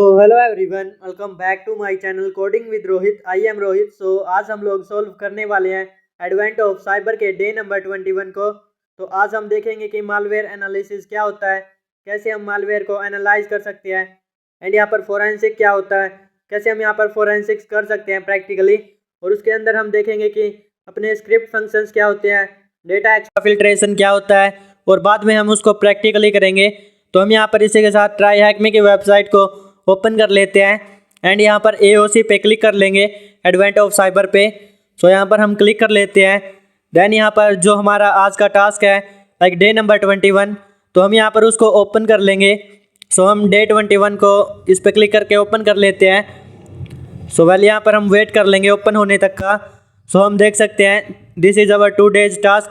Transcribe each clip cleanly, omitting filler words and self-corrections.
Hello everyone, welcome back to my channel coding with Rohit. I am Rohit. आज हम लोग solve करने वाले हैं एडवेंट ऑफ साइबर के डे नंबर 21 को। तो आज हम देखेंगे कि मालवेयर एनालिसिस क्या होता है, कैसे हम मालवेयर को एनालाइज कर सकते हैं, एंड यहाँ पर फोरेंसिक क्या होता है, कैसे हम यहाँ पर फोरेंसिक्स कर सकते हैं प्रैक्टिकली। और उसके अंदर हम देखेंगे कि अपने स्क्रिप्ट फंक्शंस क्या होते हैं, डेटा एक्सफिल्ट्रेशन क्या होता है, और बाद में हम उसको प्रैक्टिकली करेंगे। तो हम यहाँ पर इसी के साथ ट्राई हैकमी की वेबसाइट को ओपन कर लेते हैं एंड यहाँ पर AOC पे क्लिक कर लेंगे, एडवेंट ऑफ साइबर पे। सो यहाँ पर हम क्लिक कर लेते हैं। देन यहाँ पर जो हमारा आज का टास्क है लाइक डे नंबर 21, तो हम यहाँ पर उसको ओपन कर लेंगे। सो हम डे 21 को इस पर क्लिक करके ओपन कर लेते हैं। सो वेल यहाँ पर हम वेट कर लेंगे ओपन होने तक का। सो हम देख सकते हैं this is our 2 days task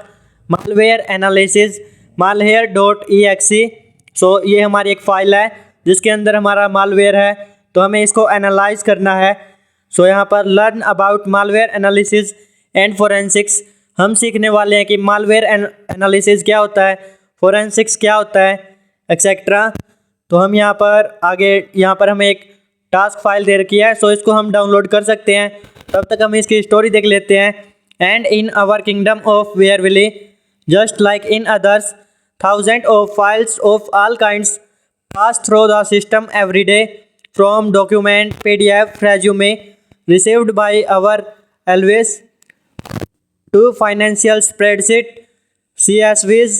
malware analysis malware.exe। सो ये हमारी एक फ़ाइल है जिसके अंदर हमारा मालवेयर है, तो हमें इसको एनालाइज करना है। सो यहाँ पर learn about malware analysis and forensics हम सीखने वाले हैं कि मालवेयर एनालिसिस क्या होता है, फोरेंसिक्स क्या होता है, एक्सेट्रा। तो हम यहाँ पर आगे यहाँ पर हमें एक टास्क फाइल दे रखी है, सो इसको हम डाउनलोड कर सकते हैं। तब तक हम इसकी स्टोरी देख लेते हैं। And in our kingdom of Wareville just like in others thousand of files of all kinds pass through the system every day, from document, PDF, resume received by our always to financial spreadsheet, CSVs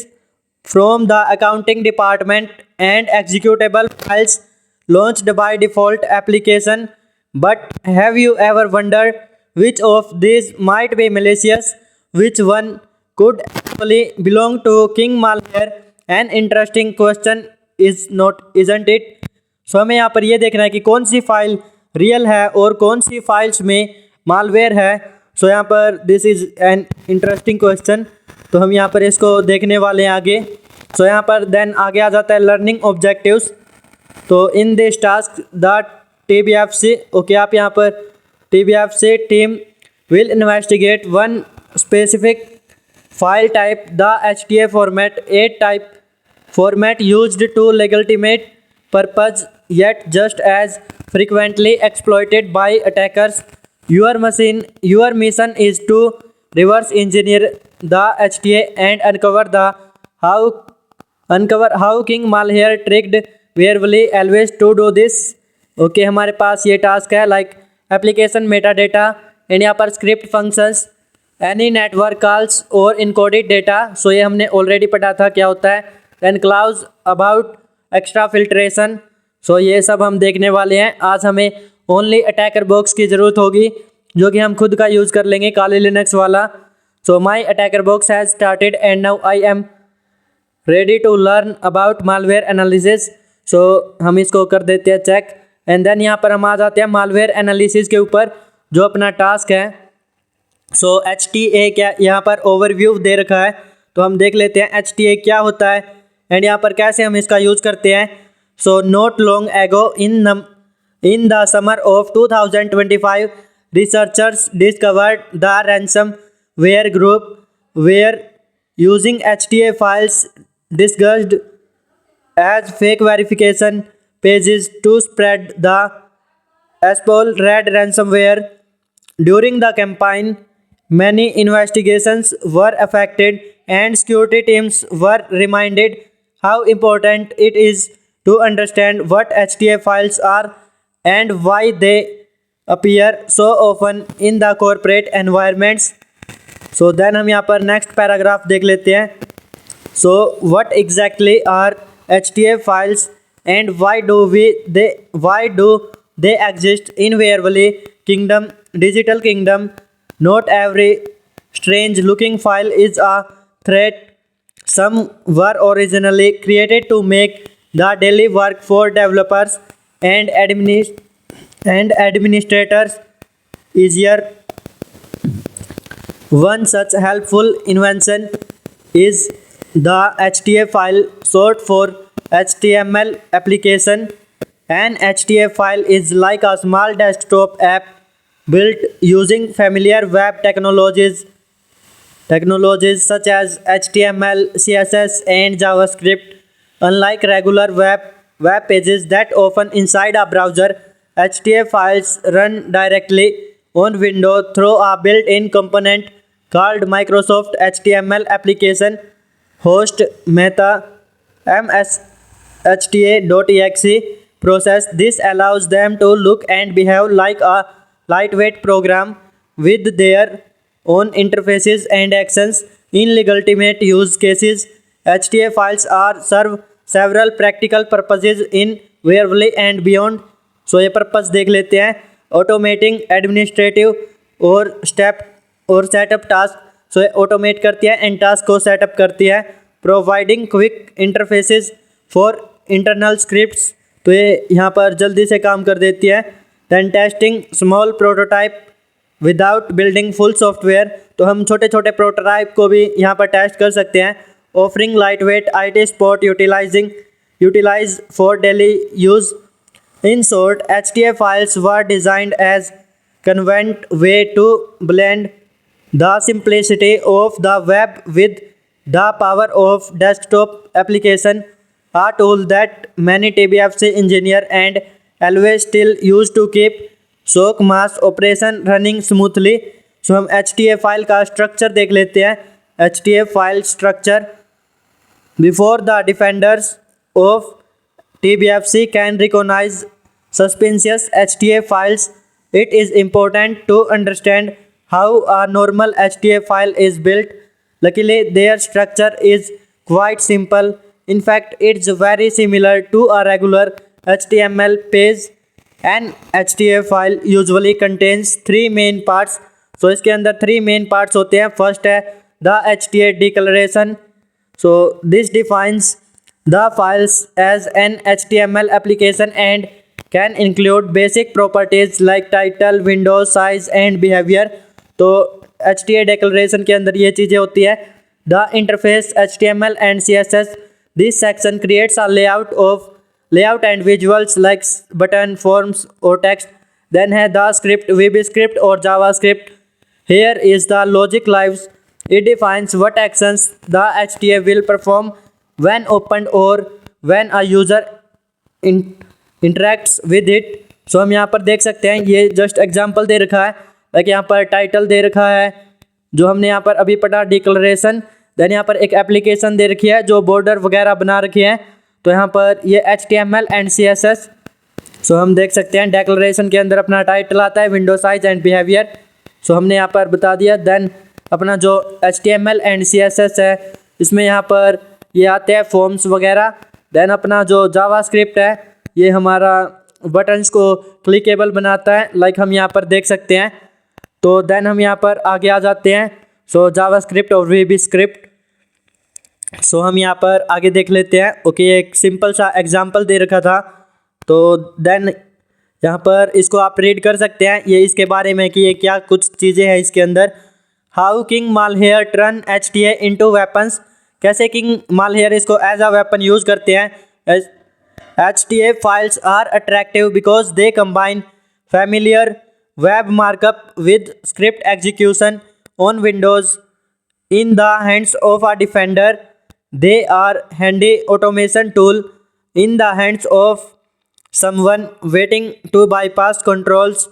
from the accounting department and executable files launched by default application. But have you ever wondered which of these might be malicious? Which one could actually belong to King Malware? An interesting question is not isn't it. So हमें यहाँ पर ये देखना है कि कौन सी file real है और कौन सी फाइल्स में मालवेयर है। सो यहाँ पर this is an interesting question, तो हम यहाँ पर इसको देखने वाले हैं आगे। सो यहाँ पर देन आगे आ जाता है लर्निंग ऑब्जेक्टिव्स। तो in this task the TBFC, okay आप यहाँ पर TBFC team will investigate one specific file type the HTA format, a type format used to legitimate purpose yet just as frequently exploited by attackers. Your mission is to reverse engineer the HTA and uncover how King Malware tricked Wearily always to do this. Okay हमारे पास ये task है like application meta data and यहाँ पर script functions, any network calls और encoded data. So ये हमने already पढ़ा था क्या होता है। Then clues about exfiltration. So ये सब हम देखने वाले हैं। आज हमें ओनली अटैकर बॉक्स की ज़रूरत होगी जो कि हम खुद का यूज़ कर लेंगे, काली लिनक्स वाला। So my attacker box has started and now I am ready to learn about malware analysis. So हम इसको कर देते हैं चेक एंड देन यहाँ पर हम आ जाते हैं मालवेयर एनालिसिस के ऊपर जो अपना टास्क है। सो HTA क्या यहाँ पर ओवरव्यू दे रखा है, तो हम देख लेते हैं HTA क्या होता है एंड यहाँ पर कैसे हम इसका यूज़ करते हैं। So not long ago in the summer of 2025 researchers discovered the ransomware group were using HTA files disguised as fake verification pages to spread the Aspol Red ransomware. During the campaign, many investigations were affected and security teams were reminded how important it is to understand what HTA files are and why they appear so often in the corporate environments. So then हम यहाँ पर next paragraph देख लेते हैं. So what exactly are HTA files and why do they exist in Wearily Kingdom, Digital Kingdom? Not every strange looking file is a threat. Some were originally created to make the daily work for developers and administrators easier. One such helpful invention is the HTA file, short for HTML application. An HTA file is like a small desktop app built using familiar web technologies such as HTML, CSS, and JavaScript. Unlike regular web pages that open inside a browser. HTML files run directly on Windows through a built-in component called Microsoft HTML Application Host Meta mshta.exe process. This allows them to look and behave like a lightweight program with their own interfaces and actions. In legitimate use cases, HTML files are serve several practical purposes in Wearily and beyond. सो ये purpose देख लेते हैं. Automating administrative और step और setup task. सो ये automate करती है and task को सेटअप करती है. Providing quick interfaces for internal scripts. तो ये यहाँ पर जल्दी से काम कर देती है. Then testing small prototype without building full software. तो हम छोटे छोटे प्रोटोटाइप को भी यहाँ पर टेस्ट कर सकते हैं. Offering light weight IT spot utilize for daily use. In short, HTML files were designed as convenient way to blend the simplicity of the web with the power of desktop application, a tool that many TBFC engineers and always still use to keep SOC mass operation running smoothly. So हम HTML file का structure देख लेते हैं. HTML file structure. Before the defenders of TBFC can recognize suspicious HTML files, it is important to understand how a normal HTML file is built. Luckily, their structure is quite simple. In fact, it's very similar to a regular HTML page. An HTML file usually contains 3 main parts. So इसके अंदर 3 main parts होते हैं. First है the HTML declaration. So this defines the files as an HTML application and can include basic properties like title, window size and behavior. तो HTML declaration के अंदर ये चीज़ें होती है. The interface HTML and CSS. This section creates a layout and visuals like button, forms or text. Then है the script, VB script or JavaScript. Here is the logic lives. It defines what actions the HTML will perform when opened or when a user interacts with it. सो हम यहाँ पर देख सकते हैं, ये just example दे रखा है. लाइक यहाँ पर टाइटल दे रखा है जो हमने यहाँ पर अभी पढ़ा, डिक्लेरेशन. देन यहाँ पर एक एप्लीकेशन दे रखी है जो बॉर्डर वगैरह बना रखी है. तो यहाँ पर ये HTML एंड CSS. सो हम देख सकते हैं डिक्लेरेशन के अंदर अपना टाइटल आता है, विंडो साइज एंड बिहेवियर. सो हमने यहाँ पर बता दिया. देन अपना जो HTML एंड CSS है इसमें यहाँ पर ये आते हैं फॉर्म्स वगैरह. देन अपना जो जावास्क्रिप्ट है ये हमारा बटन्स को क्लिकेबल बनाता है, लाइक हम यहाँ पर देख सकते हैं. तो देन हम यहाँ पर आगे आ जाते हैं. सो जावास्क्रिप्ट और VB स्क्रिप्ट. सो हम यहाँ पर आगे देख लेते हैं. ओके, एक सिंपल सा एग्जांपल दे रखा था. तो देन यहाँ पर इसको आप रीड कर सकते हैं, ये इसके बारे में कि ये क्या कुछ चीज़ें हैं इसके अंदर. How king malware turn HTML into weapons. कैसे किंग मालवेयर इसको एज अ वेपन यूज़ करते हैं. HTML files are attractive because they combine familiar web markup with script execution on Windows. In the hands of a defender, they are handy automation tool. In the hands of someone waiting to bypass controls,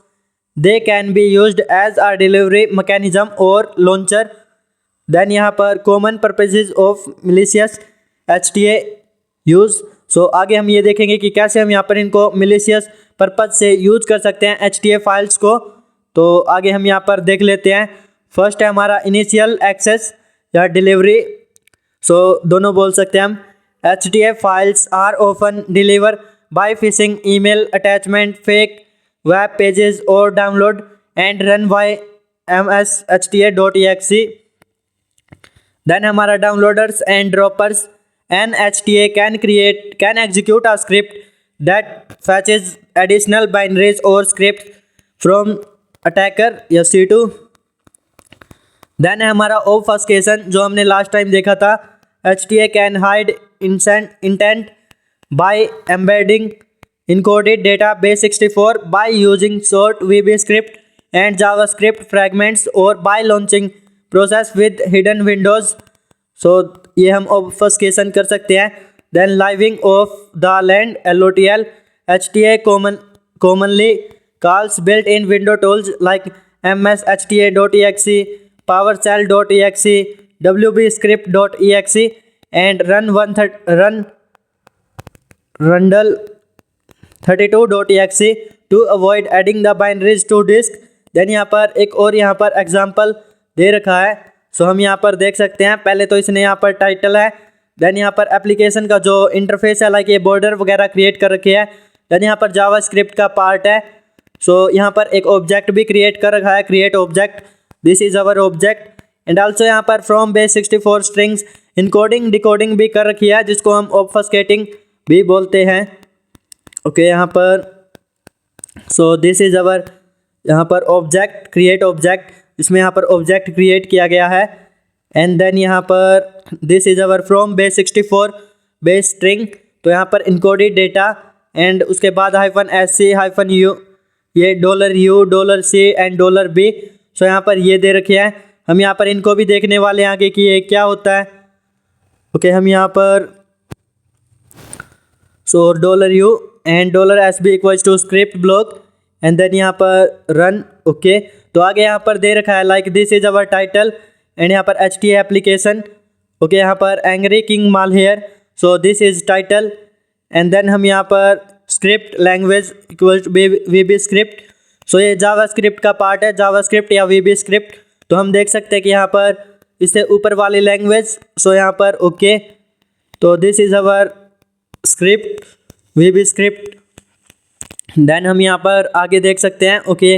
they can be used as a delivery mechanism or launcher. Then यहाँ पर common purposes of malicious HTML use. सो आगे हम ये देखेंगे कि कैसे हम यहाँ पर इनको मिलिशियस पर्पज से यूज कर सकते हैं HTML फाइल्स को. तो आगे हम यहाँ पर देख लेते हैं. फर्स्ट है हमारा इनिशियल एक्सेस या डिलीवरी. सो दोनों बोल सकते हैं हम. HTML files are often deliver by phishing email attachment, fake web pages और download and run by mshta.exe. Then हमारा downloaders and droppers. An HTML can execute a script that fetches additional binaries or scripts from attacker या C2. Then है हमारा obfuscation जो हमने last time देखा था. HTML can hide intent by embedding encoded data base64 by using short VB script and JavaScript fragments or by launching process with hidden windows. सो ये हम ऑब्फस्केशन कर सकते हैं. then living of the land LOTL. HTA commonly calls built-in window tools like mshta.exe, powershell.exe, wbscript.exe, and rundle32.exe to avoid adding the binaries to disk. Then यहाँ पर एक और यहाँ पर एग्जाम्पल दे रखा है, सो हम यहाँ पर देख सकते हैं। पहले तो इसने यहाँ पर टाइटल है, देन यहाँ पर एप्लीकेशन का जो इंटरफेस है लाइक ये बॉर्डर वगैरह क्रिएट कर रखी है, देन यहाँ पर जावास्क्रिप्ट का पार्ट है। सो यहाँ पर एक ऑब्जेक्ट भी क्रिएट कर रखा है, create object, this is our object. And also यहाँ पर from base 64 strings encoding decoding भी कर रखी है, जिसको हम ऑब्फस्केटिंग भी बोलते हैं। ओके यहाँ पर सो दिस इज अवर यहाँ पर ऑब्जेक्ट, क्रिएट ऑब्जेक्ट, इसमें यहाँ पर ऑब्जेक्ट क्रिएट किया गया है। एंड देन यहाँ पर this is our from base 64 base string, तो यहाँ पर इनकोडेड डेटा एंड उसके बाद -SC -U, ये $U $C एंड $B। सो यहाँ पर ये दे रखे हैं, हम यहाँ पर इनको भी देखने वाले हैं आगे कि ये क्या होता है। ओके हम यहाँ पर so $U and $SB equals to script block and then यहाँ पर रन। ओके तो आगे यहाँ पर दे रखा है like this is our title and यहाँ पर HTA एप्लीकेशन। ओके यहाँ पर angry king malware, so this is title and then हम यहाँ पर script language equals VB script, so ये जावास्क्रिप्ट का पार्ट है, जावास्क्रिप्ट या VB स्क्रिप्ट। तो हम देख सकते हैं कि यहाँ पर इससे ऊपर वाली लैंग्वेज, सो यहाँ पर ओके तो this is our script VB script. Then हम यहाँ पर आगे देख सकते हैं ओके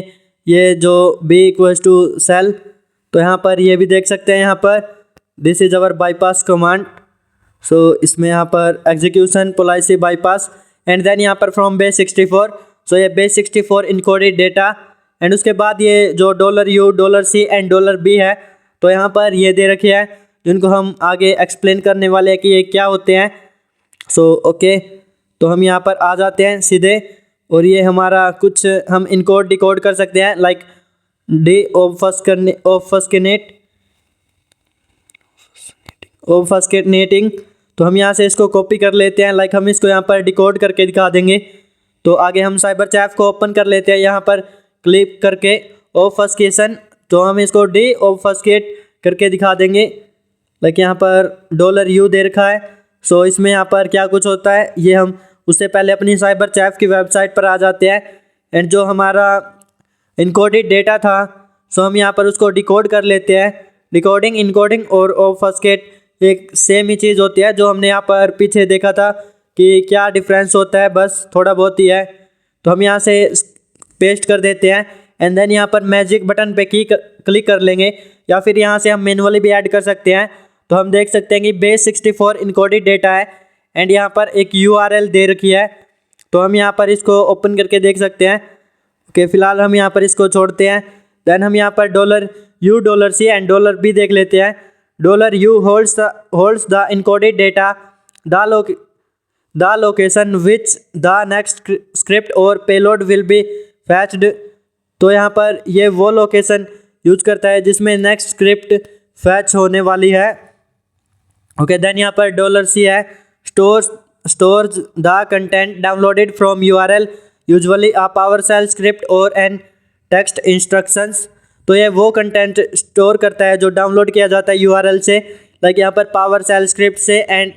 ये जो B इक्वल्स टू सेल, तो यहाँ पर ये भी देख सकते हैं, यहाँ पर this is our bypass command, so इसमें यहाँ पर execution policy bypass and then यहाँ पर फ्रॉम बेस 64, सो ये बेस 64 इनकोडेड डेटा एंड उसके बाद ये जो $U $C एंड $B है, तो यहाँ पर ये दे रखे हैं जिनको हम आगे एक्सप्लेन करने वाले हैं कि ये क्या होते हैं। सो ओके तो हम यहाँ पर आ जाते हैं सीधे, और ये हमारा कुछ हम इनकोड डिकोड कर सकते हैं लाइक ऑब्फस्केटिंग। तो हम यहाँ से इसको कॉपी कर लेते हैं, लाइक हम इसको यहाँ पर डिकोड करके दिखा देंगे। तो आगे हम साइबर चैफ को ओपन कर लेते हैं, यहाँ पर क्लिक करके ऑब्फस्केशन, तो हम इसको ऑब्फस्केट करके दिखा देंगे। लाइक यहाँ पर $U दे रखा है, सो इसमें यहाँ पर क्या कुछ होता है ये हम उससे पहले अपनी साइबर चैफ की वेबसाइट पर आ जाते हैं एंड जो हमारा इनकोडेड डेटा था, सो हम यहाँ पर उसको डिकोड कर लेते हैं। डिकोडिंग इनकोडिंग और ऑब्फस्केट एक सेम ही चीज़ होती है, जो हमने यहाँ पर पीछे देखा था कि क्या डिफरेंस होता है, बस थोड़ा बहुत ही है। तो हम यहाँ से पेस्ट कर देते हैं एंड देन यहाँ पर मैजिक बटन पे क्लिक कर लेंगे, या फिर यहाँ से हम मैनुअली भी ऐड कर सकते हैं। तो हम देख सकते हैं कि बेस 64 इनकोडेड डेटा है एंड यहाँ पर एक URL दे रखी है, तो हम यहाँ पर इसको ओपन करके देख सकते हैं। ओके फिलहाल हम यहाँ पर इसको छोड़ते हैं। देन हम यहाँ पर $U $C एंड $B देख लेते हैं। $U holds the encoded data, the location which the next script or payload will be fetched। तो यहाँ पर ये वो लोकेशन यूज करता है जिसमें नेक्स्ट स्क्रिप्ट फैच होने वाली है। ओके देन यहाँ पर $C है, stores the content downloaded from URL, usually a PowerShell script or an text instructions। तो ये वो कंटेंट स्टोर करता है जो डाउनलोड किया जाता है URL से, लाइक यहाँ पर PowerShell स्क्रिप्ट से एंड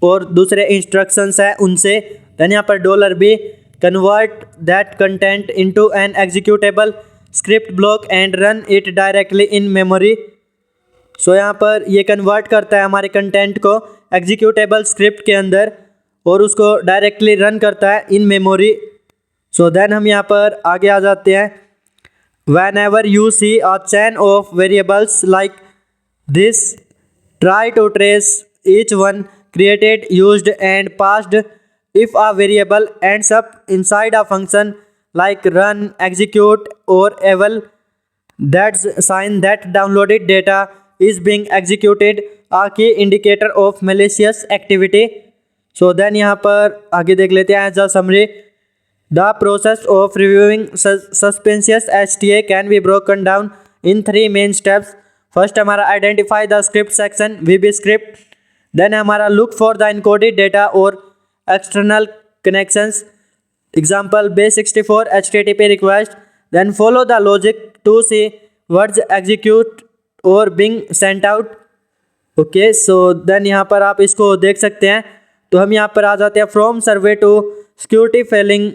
और दूसरे इंस्ट्रक्शंस है उनसे। देन यहाँ पर $B convert that content into an executable script block and run it directly in memory। सो यहाँ पर ये कन्वर्ट करता है हमारे कंटेंट को एग्जीक्यूटेबल स्क्रिप्ट के अंदर और उसको डायरेक्टली रन करता है इन मेमोरी। सो देन हम यहाँ पर आगे आ जाते हैं। Whenever you see a chain of variables like this, try to trace each one created, used and passed. If a variable ends up inside a function like run, execute or eval, that's a sign that downloaded data is being executed, a key indicator of malicious activity। So then यहाँ पर आगे देख लेते हैं as a summary. The process of reviewing suspicious HTA can be broken down in 3 main steps। First हमारा identify the script section VB script, then हमारा look for the encoded data और external connections, example base64 HTTP request, then follow the logic to see what's execute और being sent out. Okay, so then यहाँ पर आप इसको देख सकते हैं। तो हम यहाँ पर आ जाते हैं from survey to security failing.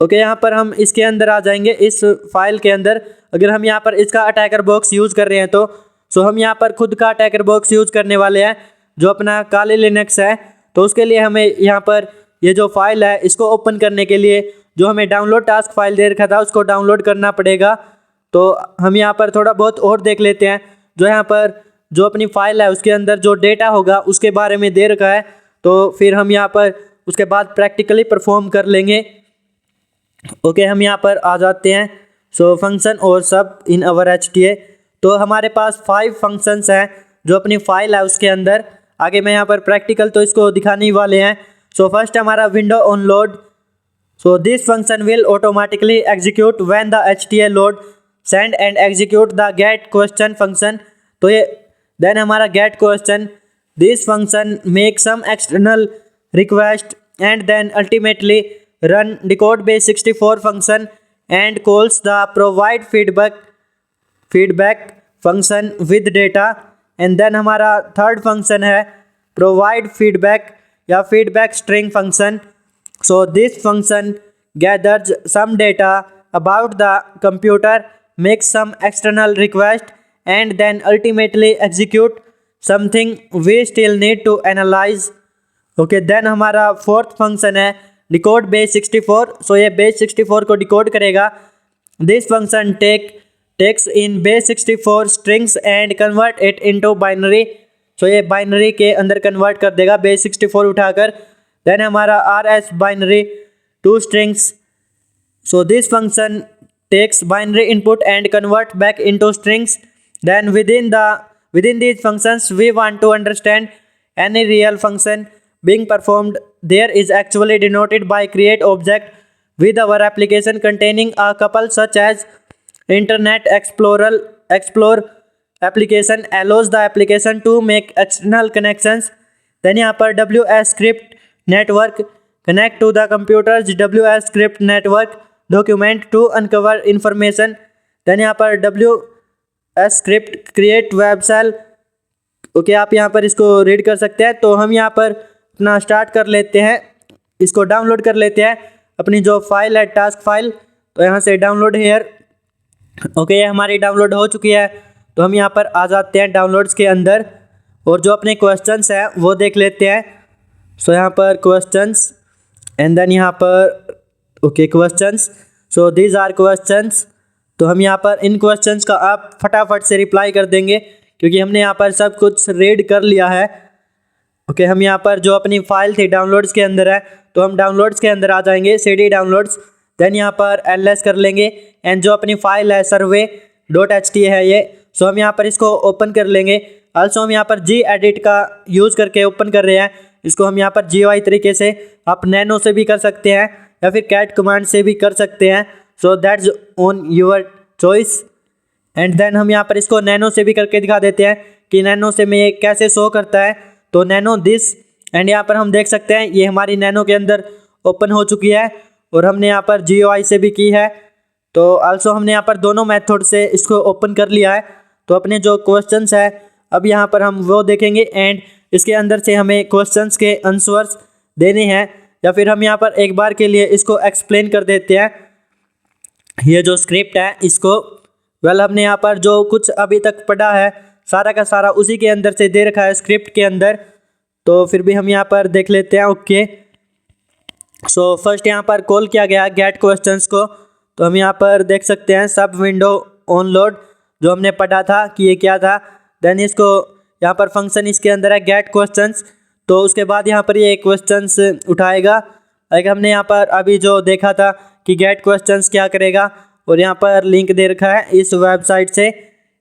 Okay, यहाँ पर हम इसके अंदर आ जाएंगे, इस फाइल के अंदर। अगर हम यहाँ पर इसका अटैकर बॉक्स यूज़ कर रहे हैं तो सो हम यहाँ पर खुद का अटैकर बॉक्स यूज़ करने वाले हैं जो अपना काली लिनक्स है। तो उसके लिए हमें यहाँ पर ये जो फाइल है इसको ओपन करने के लिए जो हमें डाउनलोड टास्क फाइल दे रखा था उसको डाउनलोड करना पड़ेगा। तो हम यहाँ पर थोड़ा बहुत और देख लेते हैं। जो यहाँ पर जो अपनी फाइल है उसके अंदर जो डेटा होगा उसके बारे में दे रखा है, तो फिर हम यहाँ पर उसके बाद प्रैक्टिकली परफॉर्म कर लेंगे। ओके, हम यहाँ पर आ जाते हैं। सो फंक्शन और सब इन अवर HTA। तो हमारे पास 5 फंक्शंस हैं जो अपनी फाइल है उसके अंदर। आगे मैं यहाँ पर प्रैक्टिकल तो इसको दिखाने ही वाले हैं। सो फर्स्ट हमारा window on load. So this function will automatically execute when the HTA load send and execute the get question function. तो ये देन हमारा get question, this function make some external request and then ultimately run decode base64 function and calls the provide feedback function with data। And then हमारा third function है provide feedback या feedback string function. So this function gathers some data about the computer, makes some external request and then ultimately execute something we still need to analyse. Okay, then हमारा fourth function है decode base64। So ये base64 को decode करेगा। This function takes in base64 strings and convert it into binary. So ये binary के अंदर convert कर देगा base64 उठाकर। देन हमारा RS binary to strings. So this function takes binary input and convert back into strings. Then within these functions we want to understand any real function being performed there is actually denoted by create object with our application containing a couple such as Internet Explorer application allows the application to make external connections। then यहाँ पर WS script network connect to the computer's WS script network document to uncover information। then यहाँ पर WS script create web shell। Okay, आप यहाँ पर इसको read कर सकते हैं। तो हम यहाँ पर अपना स्टार्ट कर लेते हैं, इसको डाउनलोड कर लेते हैं अपनी जो फाइल है टास्क फाइल। तो यहाँ से डाउनलोड हेयर। ओके, ये हमारी डाउनलोड हो चुकी है। तो हम यहाँ पर आ जाते हैं डाउनलोड्स के अंदर और जो अपने क्वेश्चंस हैं वो देख लेते हैं। सो यहाँ पर क्वेश्चंस एंड देन यहाँ पर okay questions. So these are questions. तो हम यहाँ पर इन क्वेश्चंस का आप फटाफट से रिप्लाई कर देंगे क्योंकि हमने यहाँ पर सब कुछ रीड कर लिया है। ओके, हम यहाँ पर जो अपनी फाइल थी डाउनलोड्स के अंदर है तो हम डाउनलोड्स के अंदर आ जाएंगे, CD डाउनलोड्स। देन यहाँ पर LS कर लेंगे एंड जो अपनी फाइल है survey.html है ये। सो हम यहाँ पर इसको ओपन कर लेंगे। आल्सो हम यहाँ पर gedit का यूज़ करके ओपन कर रहे हैं। इसको हम यहाँ पर GUI तरीके से आप नैनो से भी कर सकते हैं या फिर कैट कमांड से भी कर सकते हैं। So that's on your choice. And then हम यहाँ पर इसको नैनो से भी करके दिखा देते हैं कि नैनो से में ये कैसे शो करता है। तो नैनो दिस एंड यहाँ पर हम देख सकते हैं ये हमारी नैनो के अंदर ओपन हो चुकी है और हमने यहाँ पर GUI से भी की है। तो आल्सो हमने यहाँ पर दोनों मेथड से इसको ओपन कर लिया है। तो अपने जो क्वेश्चंस है अब यहाँ पर हम वो देखेंगे एंड इसके अंदर से हमें क्वेश्चंस के आंसर्स देने हैं या फिर हम यहाँ पर एक बार के लिए इसको एक्सप्लेन कर देते हैं। ये जो स्क्रिप्ट है इसको हमने यहाँ पर जो कुछ अभी तक पढ़ा है सारा का सारा उसी के अंदर से दे रखा है स्क्रिप्ट के अंदर। तो फिर भी हम यहाँ पर देख लेते हैं। ओके, सो फर्स्ट यहाँ पर कॉल किया गया गेट क्वेश्चंस को। तो हम यहाँ पर देख सकते हैं सब विंडो ऑन लोड जो हमने पढ़ा था कि ये क्या था। देन इसको यहाँ पर फंक्शन इसके अंदर है गेट क्वेश्चंस। तो उसके बाद यहाँ पर ये क्वेश्चंस उठाएगा। लाइक हमने यहाँ पर अभी जो देखा था कि गेट क्वेश्चंस क्या करेगा और यहाँ पर लिंक दे रखा है इस वेबसाइट से।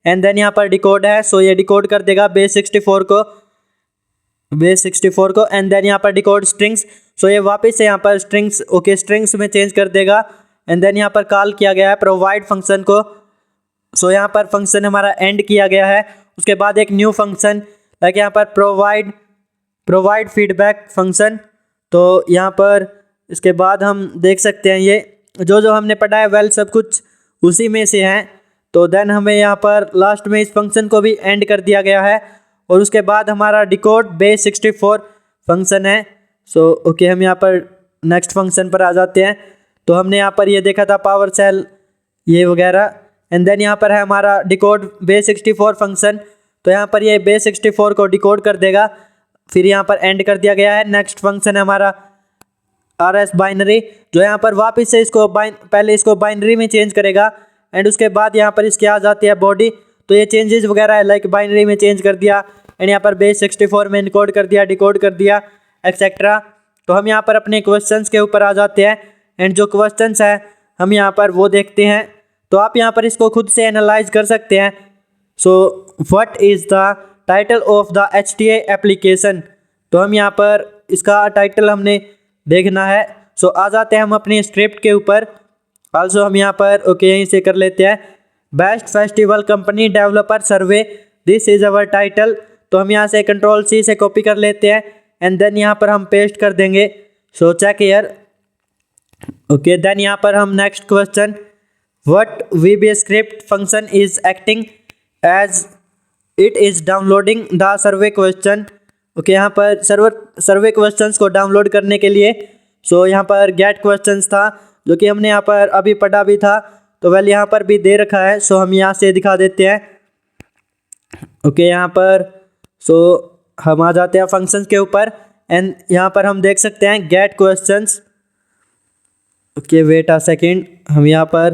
एंड देन यहाँ पर डिकोड है। सो ये डिकोड कर देगा base64 को एंड देन यहाँ पर डिकोड स्ट्रिंग्स। सो ये वापस से यहाँ पर स्ट्रिंग्स ओके स्ट्रिंग्स में चेंज कर देगा। एंड देन यहाँ पर कॉल किया गया है प्रोवाइड फंक्शन को। सो यहाँ पर फंक्शन हमारा एंड किया गया है। उसके बाद एक न्यू फंक्शन लाइक यहाँ पर प्रोवाइड फीडबैक फंक्शन। तो यहाँ पर इसके बाद हम देख सकते हैं ये जो हमने पढ़ा है वेल सब कुछ उसी में से है। तो देन हमें यहाँ पर लास्ट में इस फंक्शन को भी एंड कर दिया गया है और उसके बाद हमारा डिकोड बेस 64 फंक्शन है। सो ओके हम यहाँ पर नेक्स्ट फंक्शन पर आ जाते हैं। तो हमने यहाँ पर ये देखा था पावर सेल ये वगैरह एंड देन यहाँ पर है हमारा डिकोड बेस 64 फंक्शन। तो यहाँ पर ये बेस 64 को डिकोड कर देगा, फिर यहाँ पर एंड कर दिया गया है। नेक्स्ट फंक्शन है हमारा RS बाइनरी, जो यहाँ पर वापस से इसको पहले इसको बाइनरी में चेंज करेगा एंड उसके बाद यहाँ पर इसके आ जाती है बॉडी। तो ये चेंजेस वगैरह है लाइक बाइनरी में चेंज कर दिया एंड यहाँ पर बेस 64 में इनकोड कर दिया, डिकोड कर दिया एक्सेट्रा। तो हम यहाँ पर अपने क्वेश्चंस के ऊपर आ जाते हैं एंड जो क्वेश्चंस है हम यहाँ पर वो देखते हैं। तो आप यहाँ पर इसको खुद से एनालाइज कर सकते हैं। So what is the title of the HTA application. तो हम यहाँ पर इसका टाइटल हमने देखना है। सो आ जाते हैं हम अपने स्क्रिप्ट के ऊपर। आल्सो हम यहाँ पर ओके यहीं से कर लेते हैं best festival company developer survey, this is our title. तो हम यहाँ से Ctrl+C से कॉपी कर लेते हैं एंड देन यहाँ पर हम पेस्ट कर देंगे। So check here okay. Then यहाँ पर हम next question what VB script function is acting as it is downloading the survey question. Okay यहाँ पर सर्वे क्वेश्चंस को डाउनलोड करने के लिए सो यहाँ पर गेट क्वेश्चंस था जो कि हमने यहाँ पर अभी पढ़ा भी था। तो वेल यहाँ पर भी दे रखा है, सो हम यहाँ से दिखा देते हैं। ओके यहाँ पर सो हम आ जाते हैं फंक्शंस के ऊपर एंड यहाँ पर हम देख सकते हैं get questions. Okay wait a second, हम यहाँ पर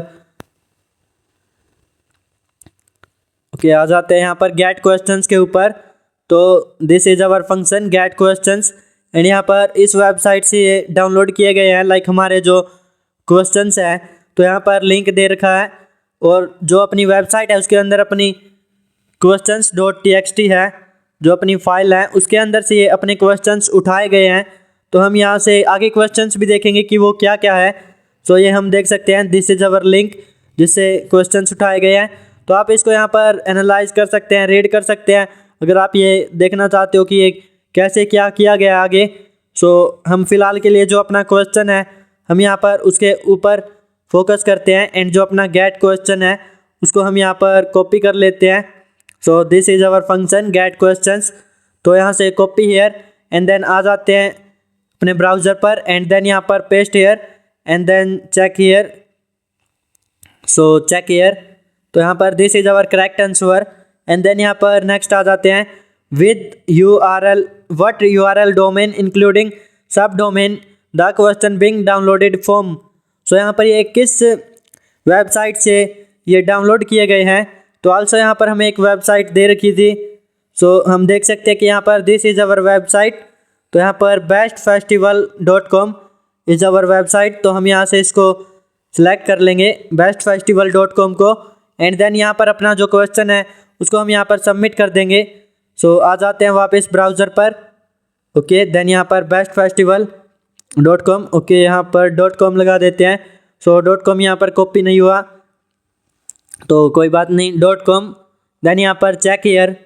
ओके आ जाते हैं यहाँ पर गेट क्वेश्चंस के ऊपर। तो this is our function get questions and यहाँ पर इस वेबसाइट से ये डाउनलोड किए गए हैं लाइक हमारे जो क्वेश्चंस हैं। तो यहाँ पर लिंक दे रखा है और जो अपनी वेबसाइट है उसके अंदर अपनी questions.txt है जो अपनी फाइल है उसके अंदर से ये अपने क्वेश्चंस उठाए गए हैं। तो हम यहाँ से आगे क्वेश्चंस भी देखेंगे कि वो क्या क्या है। सो ये हम देख सकते हैं दिस इज़ अवर लिंक जिससे क्वेश्चंस उठाए गए हैं। तो आप इसको यहाँ पर एनालाइज कर सकते हैं, रीड कर सकते हैं अगर आप ये देखना चाहते हो कि ये कैसे क्या किया गया आगे। सो हम फिलहाल के लिए जो अपना क्वेश्चन है हम यहाँ पर उसके ऊपर फोकस करते हैं एंड जो अपना गेट क्वेश्चन है उसको हम यहाँ पर कॉपी कर लेते हैं। So this is our function get questions. तो यहाँ से कॉपी हेयर एंड देन आ जाते हैं अपने ब्राउज़र पर एंड देन यहाँ पर paste here and then check here. So check here तो यहाँ पर this is our correct answer and then यहाँ पर नेक्स्ट आ जाते हैं with URL what URL domain including sub domain the question being downloaded from. So यहाँ पर ये किस वेबसाइट से ये डाउनलोड किए गए हैं। तो आल्सो यहाँ पर हमें एक वेबसाइट दे रखी थी। सो हम देख सकते हैं कि यहाँ पर दिस इज़ अवर वेबसाइट। तो यहाँ पर bestfestival.com इज़ अवर वेबसाइट। तो हम यहाँ से इसको सिलेक्ट कर लेंगे bestfestival.com को एंड देन यहाँ पर अपना जो क्वेश्चन है उसको हम यहाँ पर सबमिट कर देंगे। सो आ जाते हैं वापस ब्राउज़र पर। ओके देन यहाँ पर bestfestival.com ओके यहाँ पर .com लगा देते हैं। सो .com यहाँ पर कॉपी नहीं हुआ तो कोई बात नहीं .com। देन यहाँ पर चेक हियर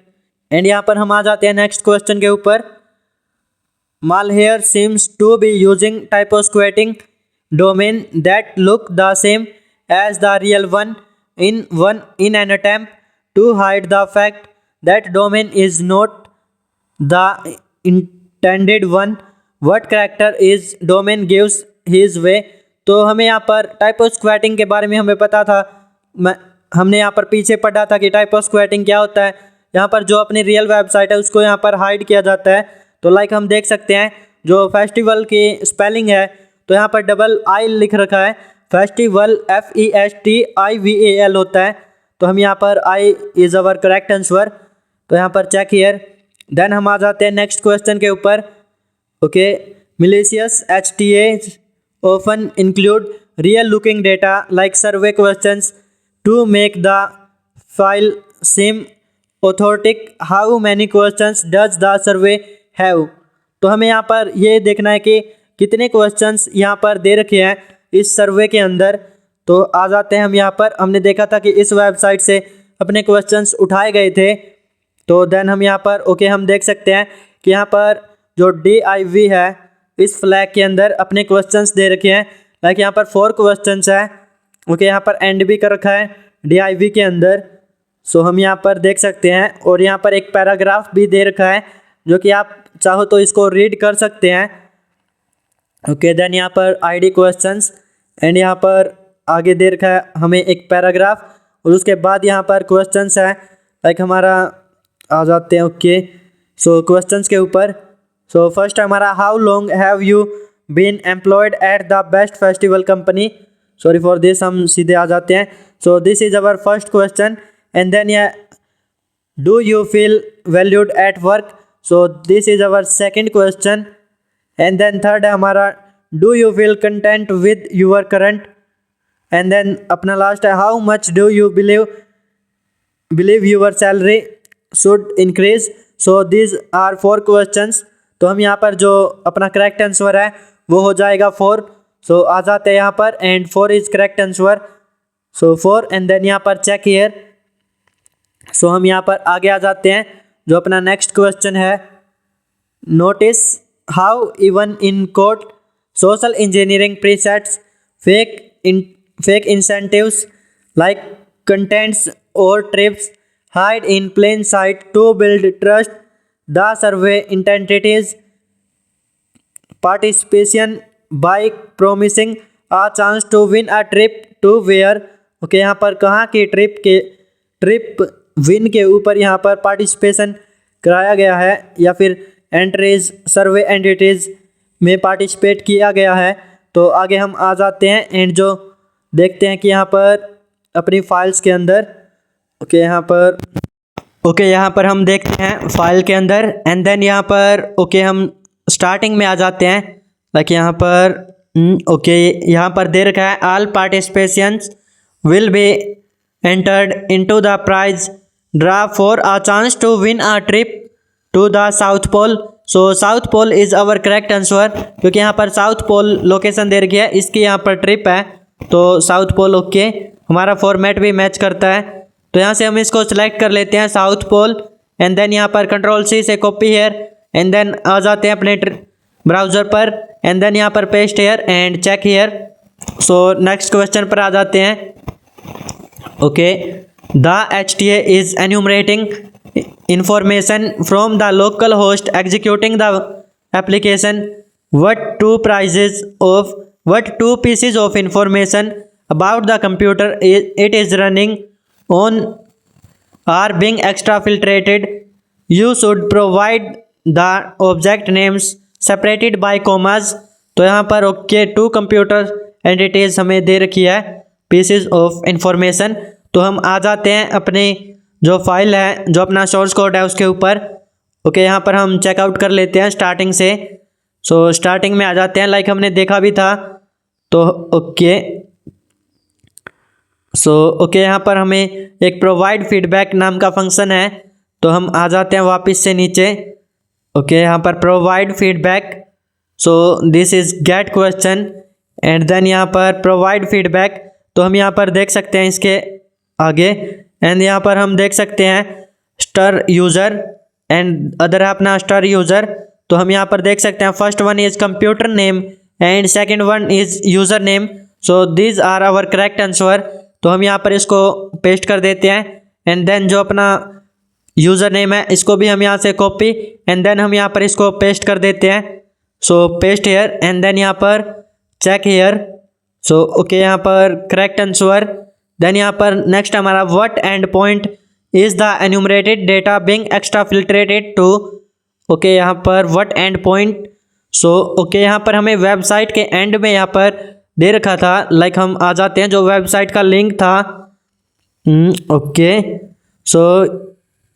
एंड यहाँ पर हम आ जाते हैं नेक्स्ट क्वेश्चन के ऊपर Malware seems to be using typosquatting domain that look the same as the real one in an attempt to hide the fact that domain is not the intended one. What character is domain gives his way। तो हमें यहाँ पर टाइपोस्क्वैटिंग के बारे में हमें पता था, हमने यहाँ पर पीछे पढ़ा था कि टाइपोस्क्वैटिंग क्या होता है। यहाँ पर जो अपनी रियल वेबसाइट है उसको यहाँ पर हाइड किया जाता है। तो लाइक हम देख सकते हैं जो फेस्टिवल की स्पेलिंग है तो यहाँ पर डबल आई लिख रखा है, फेस्टिवल FESTIVAL होता है। तो हम यहाँ पर I is our correct answer. तो यहाँ पर चेक हियर देन हम आ जाते हैं नेक्स्ट क्वेश्चन के ऊपर। Okay malicious HTAs often include real looking data like survey questions to make the file seem authentic. How many questions does the survey have। तो हमें यहाँ पर ये देखना है कि कितने क्वेश्चंस यहाँ पर दे रखे हैं इस सर्वे के अंदर। तो आ जाते हैं हम यहाँ पर, हमने देखा था कि इस वेबसाइट से अपने क्वेश्चंस उठाए गए थे। तो देन हम यहाँ पर ओके हम देख सकते हैं कि यहाँ पर जो DIV है इस फ्लैग के अंदर अपने क्वेश्चंस दे रखे हैं। लाइक यहाँ पर 4 क्वेश्चंस है। ओके यहाँ पर एंड भी कर रखा है DIV के अंदर। सो हम यहाँ पर देख सकते हैं और यहाँ पर एक पैराग्राफ भी दे रखा है जो कि आप चाहो तो इसको रीड कर सकते हैं। ओके देन यहाँ पर ID क्वेश्चंस एंड यहाँ पर आगे दे रखा है हमें एक पैराग्राफ और उसके बाद यहाँ पर क्वेश्चंस है। लाइक हमारा आ जाते हैं ओके सो क्वेश्चंस के ऊपर। सो फर्स्ट हमारा how long have you been employed at the best festival company. Sorry for this, हम सीधे आ जाते हैं। So this is our first question and then या do you feel valued at work. So this is our second question and then third है हमारा do you feel content with your current and then अपना last है how much do you believe your salary should increase. So this are 4 questions. तो हम यहाँ पर जो अपना करेक्ट आंसर है वो हो जाएगा 4। सो आ जाते हैं यहाँ पर and 4 is correct answer. So 4 and then यहाँ पर चेक हियर। सो हम यहाँ पर आगे आ जाते हैं जो अपना नेक्स्ट क्वेश्चन है notice how even in court social engineering presets fake incentives like contents और trips hide in plain sight to build trust. The survey intended participation by promising a chance to win a trip to where। Okay यहाँ पर कहाँ की trip win के ऊपर यहाँ पर participation कराया गया है या फिर एंट्रीज सर्वे एंटिटीज में पार्टिसिपेट किया गया है। तो आगे हम आ जाते हैं एंड जो देखते हैं कि यहाँ पर अपनी फाइल्स के अंदर ओके यहाँ पर हम देखते हैं फाइल के अंदर एंड देन यहाँ पर ओके हम स्टार्टिंग में आ जाते हैं। लाइक यहाँ पर ओके यहाँ पर दे रखा है all participations will be entered into the prize draw for a chance to win a trip to the south pole. So south pole is our correct answer क्योंकि यहाँ पर साउथ पोल लोकेशन दे रखी है, इसकी यहाँ पर ट्रिप है तो साउथ पोल ओके हमारा फॉर्मेट भी मैच करता है। तो यहाँ से हम इसको सिलेक्ट कर लेते हैं साउथ पोल एंड देन यहाँ पर Ctrl+C से कॉपी हेयर एंड देन आ जाते हैं अपने ब्राउज़र पर एंड देन यहाँ पर paste here and check here. So next question पर आ जाते हैं। Okay the HTA is enumerating information from the local host executing the application what two pieces of information about the computer it is running on are being extra filtered. You should provide the object names separated by commas। तो यहाँ पर okay 2 computer entities हमें दे रखी है pieces of information. तो हम आ जाते हैं अपने जो फाइल है जो अपना सोर्स कोड है उसके ऊपर। ओके यहाँ पर हम चेकआउट कर लेते हैं स्टार्टिंग से। सो स्टार्टिंग में आ जाते हैं लाइक हमने देखा भी था। तो ओके ओके यहाँ पर हमें एक प्रोवाइड फीडबैक नाम का फंक्शन है तो हम आ जाते हैं वापस से नीचे। ओके यहाँ पर provide feedback. So this is get question and then यहाँ पर प्रोवाइड फीडबैक। तो हम यहाँ पर देख सकते हैं इसके आगे एंड यहाँ पर हम देख सकते हैं स्टर यूज़र एंड अदर है अपना स्टर यूज़र। तो हम यहाँ पर देख सकते हैं first one is computer name and second one is user name. So these are our correct answer. तो हम यहाँ पर इसको पेस्ट कर देते हैं एंड देन जो अपना यूज़र नेम है इसको भी हम यहाँ से कॉपी एंड देन हम यहाँ पर इसको पेस्ट कर देते हैं। सो पेस्ट हेयर एंड देन यहाँ पर चेक हेयर। सो ओके यहाँ पर करेक्ट आंसर। देन यहाँ पर नेक्स्ट हमारा what endpoint is the enumerated data being exfiltrated to. Okay यहाँ पर what endpoint. So okay यहाँ पर हमें वेबसाइट के एंड में यहाँ पर दे रखा था लाइक हम आ जाते हैं जो वेबसाइट का लिंक था। Okay so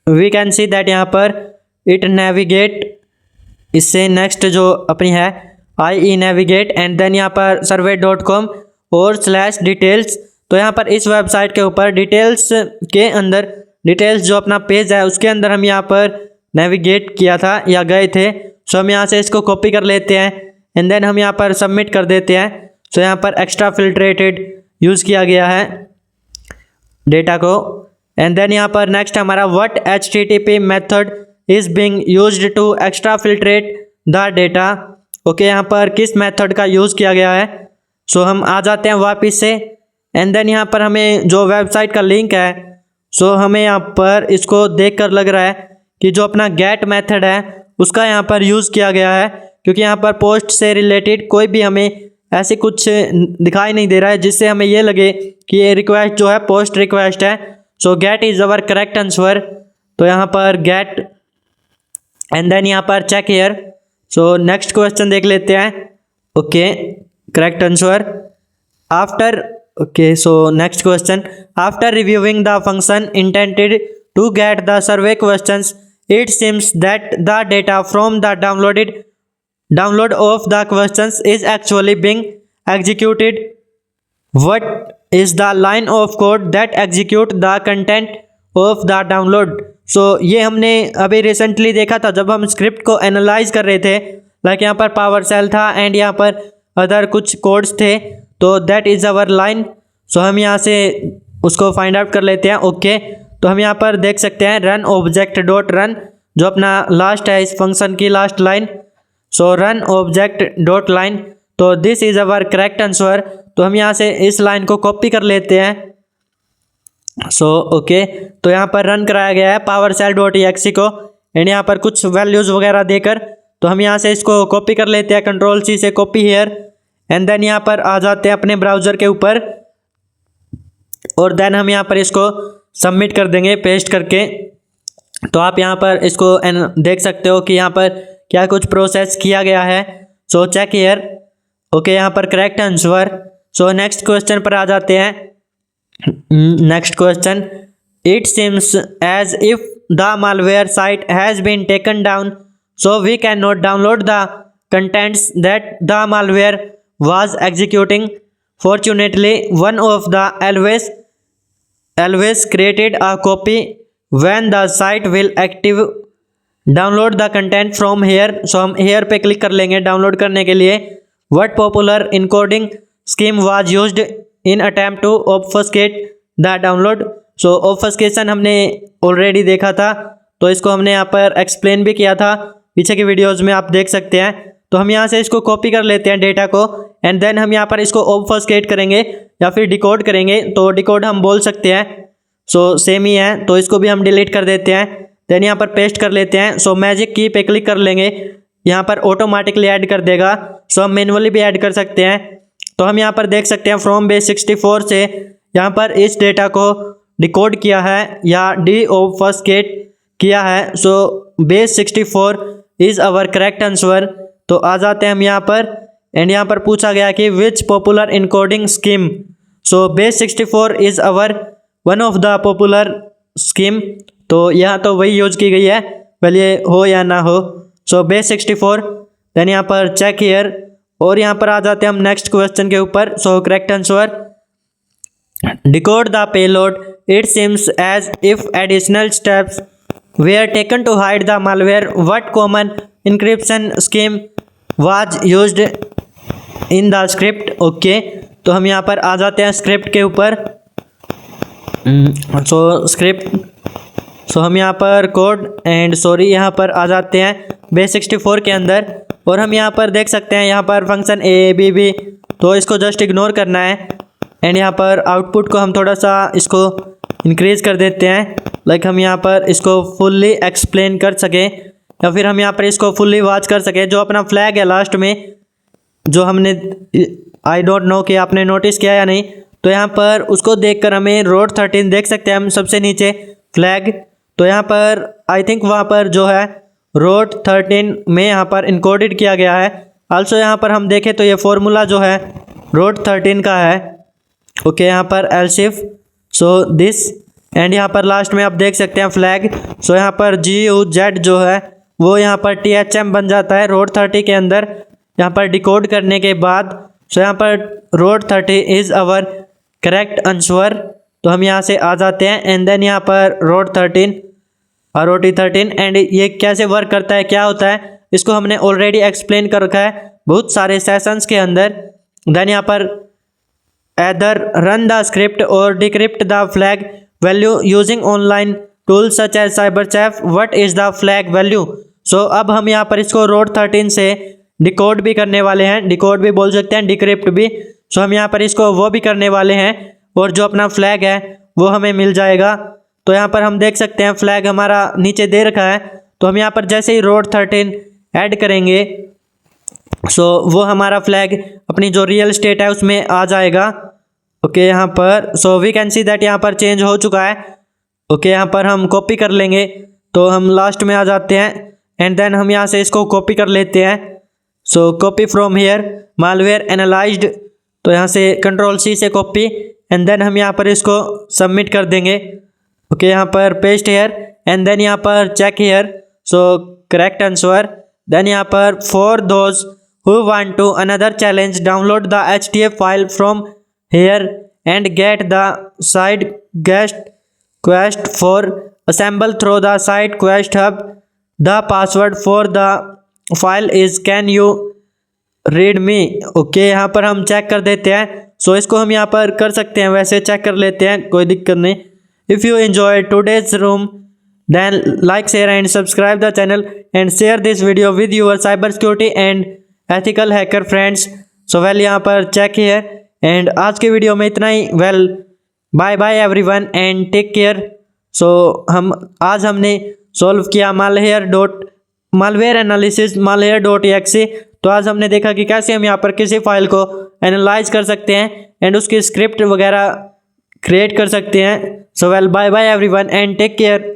we can see that यहाँ पर इट नेविगेट। इससे नेक्स्ट जो अपनी है IE नेविगेट एंड देन यहाँ पर survey.com/details। तो यहाँ पर इस वेबसाइट के ऊपर डिटेल्स के अंदर डिटेल्स जो अपना पेज है उसके अंदर हम यहाँ पर नेविगेट किया था या गए थे। सो हम यहाँ से इसको कॉपी कर लेते हैं एंड देन हम यहाँ पर सबमिट कर देते हैं। सो यहाँ पर एक्स्ट्रा फिल्ट्रेटेड यूज़ किया गया है डेटा को एंड देन यहाँ पर नेक्स्ट हमारा what HTTP method is being used to exfiltrate the data. Okay, यहाँ पर किस मेथड का यूज़ किया गया है। सो हम आ जाते हैं वापस से एंड देन यहाँ पर हमें जो वेबसाइट का लिंक है, सो हमें यहाँ पर इसको देख कर लग रहा है कि जो अपना गेट मेथड है उसका यहाँ पर यूज़ किया गया है, क्योंकि यहाँ पर पोस्ट से रिलेटेड कोई भी हमें ऐसे कुछ दिखाई नहीं दे रहा है जिससे हमें ये लगे कि ये रिक्वेस्ट जो है पोस्ट रिक्वेस्ट है। So get is our correct answer. तो यहाँ पर गेट एंड देन यहाँ पर check here. So next question देख लेते हैं। Okay, correct answer after. Okay, so next question. After reviewing the function intended to get the survey questions, it seems that the data from the download of the questions is actually being executed. What is the line of code that execute the content of the download? So ये हमने अभी recently देखा था जब हम script को analyse कर रहे थे। लाइक यहाँ पर पावर सेल था एंड यहाँ पर अदर कुछ कोड्स थे, तो दैट इज़ अवर लाइन। सो हम यहाँ से उसको फाइंड आउट कर लेते हैं। ओके, तो हम यहाँ पर देख सकते हैं रन ऑब्जेक्ट डॉट रन, जो अपना लास्ट है इस फंक्शन की लास्ट लाइन। सो रन ऑब्जेक्ट डॉट लाइन, तो this is our correct answer. तो हम यहाँ से इस लाइन को कॉपी कर लेते हैं। सो ओके, तो यहाँ पर रन कराया गया है पावर सेल डॉट EXE को एंड यहाँ पर कुछ वैल्यूज़ वगैरह देकर, तो हम यहाँ से इसको कॉपी कर लेते हैं, Ctrl+C से कॉपी हियर एंड देन यहाँ पर आ जाते हैं अपने ब्राउज़र के ऊपर और देन हम यहाँ पर इसको सबमिट कर देंगे पेस्ट करके। तो आप यहाँ पर इसको देख सकते हो कि यहाँ पर क्या कुछ प्रोसेस किया गया है। सो चेक हियर। ओके, यहाँ पर correct answer. So next question पर आ जाते हैं। Next question, it seems as if the malware site has been taken down so we can not download the contents that the malware was executing. Fortunately, one of the always created a copy when the site will active download the content from here. So हम here पे click कर लेंगे download करने के लिए। What popular encoding scheme was used in attempt to obfuscate the download? So obfuscation हमने already देखा था, तो इसको हमने यहाँ पर एक्सप्लेन भी किया था पीछे की वीडियोज़ में, आप देख सकते हैं। तो हम यहाँ से इसको कॉपी कर लेते हैं डेटा को एंड देन हम यहाँ पर इसको ऑब्फस्केट करेंगे या फिर डिकोड करेंगे। तो डिकोड हम बोल सकते हैं, सो सेम ही है, तो इसको भी हम डिलीट कर देते हैं। देन यहाँ पर पेस्ट कर लेते हैं। सो मैजिक की पे क्लिक कर लेंगे, यहाँ पर ऑटोमेटिकली ऐड कर देगा। सो हम मैनुअली भी ऐड कर सकते हैं। तो हम यहाँ पर देख सकते हैं फ्रॉम बेस 64 से यहाँ पर इस डेटा को डिकोड किया है या डीऑब्फस्केट किया है। सो base 64 is our correct answer. तो आ जाते हैं हम यहाँ पर एंड यहाँ पर पूछा गया कि which popular encoding scheme. So base 64 is our one of the popular scheme. तो यहाँ तो वही यूज की गई है, भले हो या ना हो। सो बेस 64 देन यहाँ पर चेक हियर और यहाँ पर आ जाते हैं हम नेक्स्ट क्वेश्चन के ऊपर। So correct answer, decode the payload. It seems as if additional steps were taken to hide the malware. What common encryption scheme was used in the script? Okay, तो हम यहाँ पर आ जाते हैं स्क्रिप्ट के ऊपर। सो हम यहाँ पर कोड एंड सॉरी यहाँ पर आ जाते हैं बेस 64 के अंदर और हम यहाँ पर देख सकते हैं यहाँ पर फंक्शन ABB, तो इसको जस्ट इग्नोर करना है एंड यहाँ पर आउटपुट को हम थोड़ा सा इसको इंक्रीज कर देते हैं। लाइक हम यहाँ पर इसको फुल्ली एक्सप्लेन कर सकें या फिर हम यहाँ पर इसको फुल्ली वॉच कर सकें। जो अपना फ्लैग है लास्ट में, जो हमने आई डोंट नो कि आपने नोटिस किया या नहीं, तो यहाँ पर उसको देखकर हमें रोड 13 देख सकते हैं हम सबसे नीचे फ्लैग। तो यहाँ पर आई थिंक वहाँ पर जो है रोड 13 में यहाँ पर इनकोडेड किया गया है। आल्सो यहाँ पर हम देखें तो ये फॉर्मूला जो है रोड 13 का है। ओके, यहाँ पर एल्सिफ सो दिस एंड यहाँ पर लास्ट में आप देख सकते हैं फ्लैग। सो यहाँ पर GUZ जो है वो यहाँ पर THM बन जाता है रोड 30 के अंदर यहाँ पर डिकोड करने के बाद। सो यहाँ पर road 30 is our correct answer. तो हम यहाँ से आ जाते हैं एंड देन यहाँ पर रोड 13 ROT 13 एंड ये कैसे वर्क करता है, क्या होता है, इसको हमने ऑलरेडी एक्सप्लेन कर रखा है बहुत सारे सेशंस के अंदर। देन यहाँ पर either run the script or decrypt the flag value using online tools such as CyberChef, what is the flag value. So अब हम यहाँ पर इसको रोड 13 से डिकोड भी करने वाले हैं, डिकोड भी बोल सकते हैं, डिक्रिप्ट भी। सो हम यहाँ पर इसको वो भी करने वाले हैं और जो अपना फ्लैग है वो हमें मिल जाएगा। तो यहाँ पर हम देख सकते हैं फ्लैग हमारा नीचे दे रखा है। तो हम यहाँ पर जैसे ही रोड 13 ऐड करेंगे सो वो हमारा फ्लैग अपनी जो रियल स्टेट है उसमें आ जाएगा। ओके यहाँ पर so we can see that यहाँ पर चेंज हो चुका है। ओके यहाँ पर हम कॉपी कर लेंगे, तो हम लास्ट में आ जाते हैं एंड देन हम यहाँ से इसको कॉपी कर लेते हैं। सो copy from here malware analysed, तो यहाँ से कंट्रोल-C से कॉपी एंड देन हम यहाँ पर इसको सबमिट कर देंगे। ओके यहाँ पर पेस्ट हेयर एंड देन यहाँ पर check here, so correct answer. Then यहाँ पर for those who want to another challenge download the HTF file from here and get the side guest quest for assemble through the site quest hub. The password for the file is can you read me। Okay यहाँ पर हम check कर देते हैं। सो इसको हम यहाँ पर कर सकते हैं, वैसे चेक कर लेते हैं, कोई दिक्कत नहीं। If you enjoy today's room then like share and subscribe the channel and share this video with your cyber security and ethical hacker friends। so well यहाँ पर चेक है एंड आज के वीडियो में इतना ही। Well bye bye everyone and take care. So आज हमने सॉल्व किया मालवेयर एनालिसिस malware.exe। तो आज हमने देखा कि कैसे हम यहाँ पर किसी फाइल को एनालाइज कर सकते हैं एंड उसकी स्क्रिप्ट वगैरह क्रिएट कर सकते हैं। So well bye bye everyone and take care.